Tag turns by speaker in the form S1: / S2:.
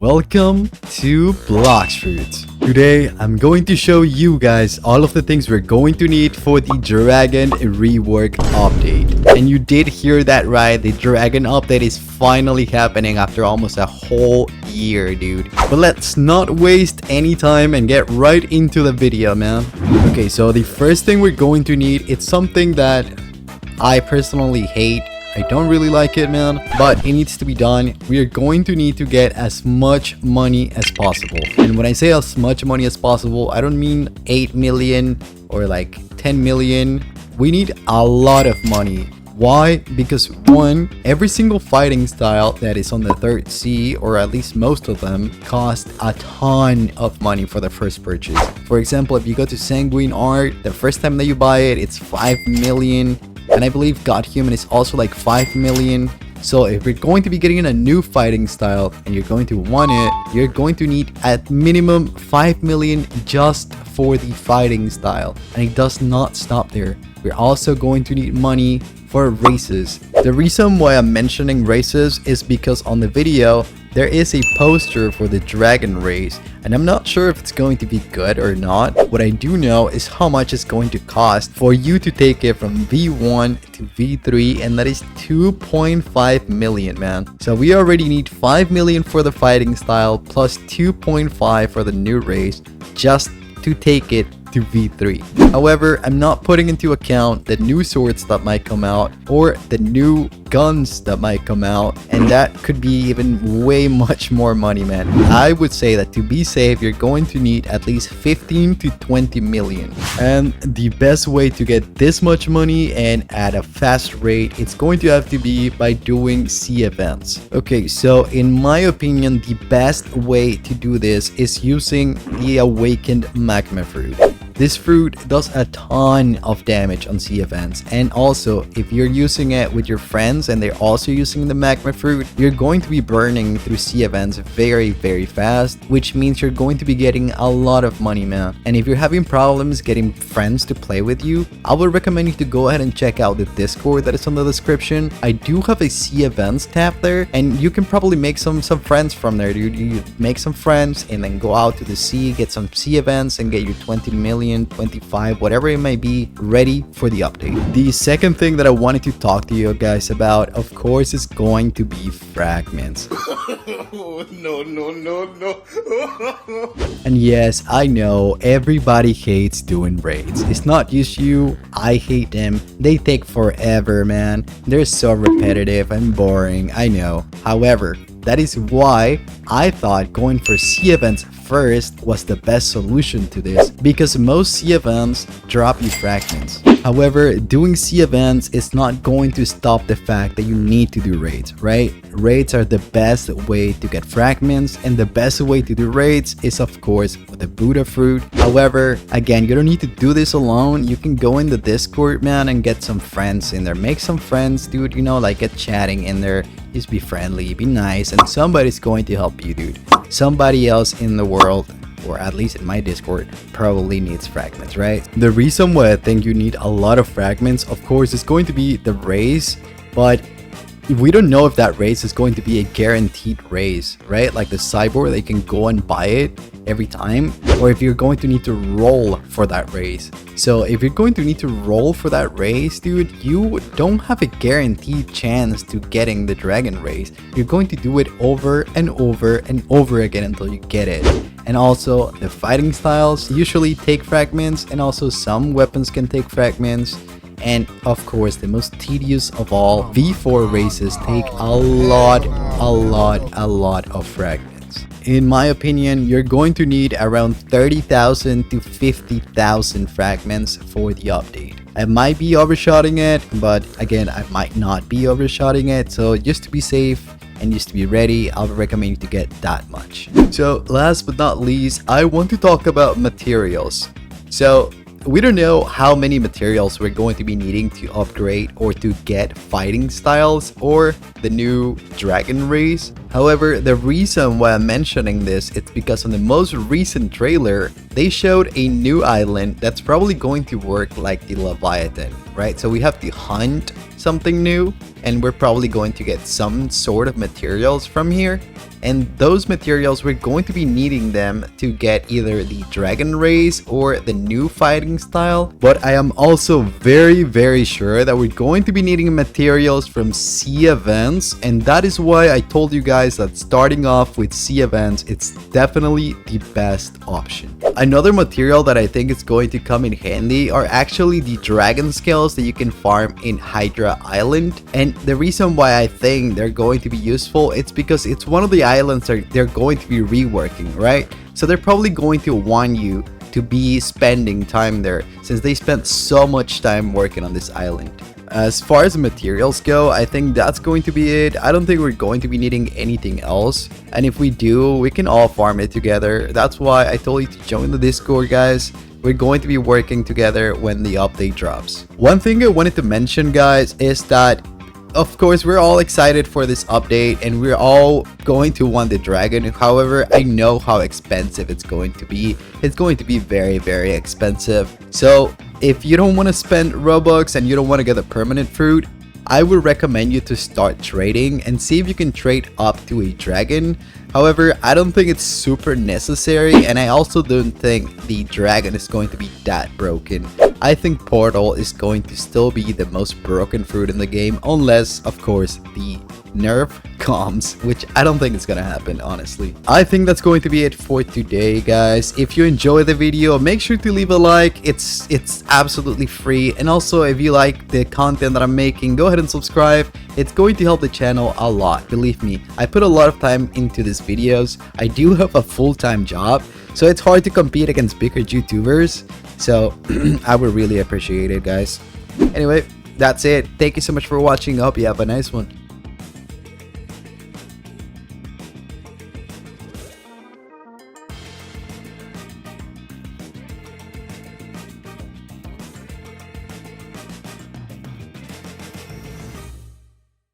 S1: Welcome to Blox Fruits. Today, I'm going to show you guys all of the things we're going to need for the Dragon Rework update. And you did hear that right, the Dragon update is finally happening after almost a whole year, dude. But let's not waste any time and get right into the video, man. Okay, so the first thing we're going to need, it's something that I personally hate. I don't really like it, man, but it needs to be done. We are going to need to get as much money as possible. And when I say as much money as possible, I don't mean 8 million or like 10 million. We need a lot of money. Why? Because one, every single fighting style that is on the third sea, or at least most of them, cost a ton of money for the first purchase. For example, if you go to Sanguine Art, the first time that you buy it, it's 5 million. And I believe God Human is also like 5 million. So if you're going to be getting a new fighting style and you're going to want it, you're going to need at minimum 5 million just for the fighting style. And it does not stop there. We're also going to need money for races. The reason why I'm mentioning races is because on the video, there is a poster for the Dragon race, and I'm not sure if it's going to be good or not. What I do know is how much it's going to cost for you to take it from V1 to V3, and that is 2.5 million, man. So we already need 5 million for the fighting style plus 2.5 for the new race just to take it to V3. However, I'm not putting into account the new swords that might come out or the new guns that might come out, and that could be even way much more money, man. I would say that to be safe, you're going to need at least 15 to 20 million. And the best way to get this much money and at a fast rate, it's going to have to be by doing sea events. Okay, so in my opinion, the best way to do this is using the awakened magma fruit. This fruit does a ton of damage on sea events, and also if you're using it with your friends and they're also using the magma fruit, you're going to be burning through sea events very fast, which means you're going to be getting a lot of money, man. And if you're having problems getting friends to play with you, I would recommend you to go ahead and check out the Discord that is on the description. I do have a sea events tab there, and you can probably make some friends from there, dude. You make some friends and then go out to the sea, get some sea events, and get your 20 million, 25, whatever it might be, ready for the update. The second thing that I wanted to talk to you guys about, of course, is going to be fragments.
S2: No.
S1: And yes, I know everybody hates doing raids. It's not just you. I hate them. They take forever, man. They're so repetitive and boring, I know. However, that is why I thought going for sea events first was the best solution to this, because most sea events drop you fragments. However, doing sea events is not going to stop the fact that you need to do raids, right? Raids are the best way to get fragments, and the best way to do raids is of course with the Buddha fruit. However, again, you don't need to do this alone. You can go in the Discord, man, and get some friends in there. Make some friends, dude, you know, like get chatting in there. Just be friendly, be nice, and somebody's going to help you, dude. Somebody else in the world, or at least in my Discord, probably needs fragments, right? The reason why I think you need a lot of fragments, of course, is going to be the raise, but we don't know if that raise is going to be a guaranteed raise, right? Like the cyborg, they can go and buy it every time, or if you're going to need to roll for that raise. So if you're going to need to roll for that raise, dude, you don't have a guaranteed chance to getting the Dragon raise. You're going to do it over and over and over again until you get it. And also the fighting styles usually take fragments, and also some weapons can take fragments. And of course, the most tedious of all, V4 races take a lot of fragments. In my opinion, you're going to need around 30,000 to 50,000 fragments for the update. I might be overshooting it, but again, I might not be overshooting it. So just to be safe and just to be ready, I would recommend you to get that much. So last but not least, I want to talk about materials. So we don't know how many materials we're going to be needing to upgrade or to get fighting styles or the new Dragon race. However, the reason why I'm mentioning this, it's because on the most recent trailer, they showed a new island that's probably going to work like the Leviathan, right? So we have to hunt something new, and we're probably going to get some sort of materials from here. and those materials we're going to be needing them to get either the dragon race or the new fighting style. But I am also very sure that we're going to be needing materials from sea events, and that is why I told you guys that starting off with sea events, it's definitely the best option. Another material that I think is going to come in handy are actually the dragon scales that you can farm in Hydra Island. And the reason why I think they're going to be useful, it's because it's one of the islands that they're going to be reworking, right? So they're probably going to want you to be spending time there, since they spent so much time working on this island. As far as the materials go, I think that's going to be it. I don't think we're going to be needing anything else. And if we do, we can all farm it together. That's why I told you to join the Discord, guys. We're going to be working together when the update drops. One thing I wanted to mention, guys, is that of course we're all excited for this update and we're all going to want the dragon. However, I know how expensive it's going to be. It's going to be very expensive. So if you don't want to spend Robux and you don't want to get a permanent fruit, I would recommend you to start trading and see if you can trade up to a dragon. However, I don't think it's super necessary, and I also don't think the dragon is going to be that broken. I think Portal is going to still be the most broken fruit in the game, unless, of course, the nerf comes, which I don't think is gonna happen, honestly. I think that's going to be it for today, guys. If you enjoyed the video, make sure to leave a like. It's absolutely free, and also if you like the content that I'm making, go ahead and subscribe. It's going to help the channel a lot. Believe me, I put a lot of time into these videos. I do have a full-time job, so it's hard to compete against bigger YouTubers. So I would really appreciate it, guys. Anyway, that's it. Thank you so much for watching. I hope you have a nice one.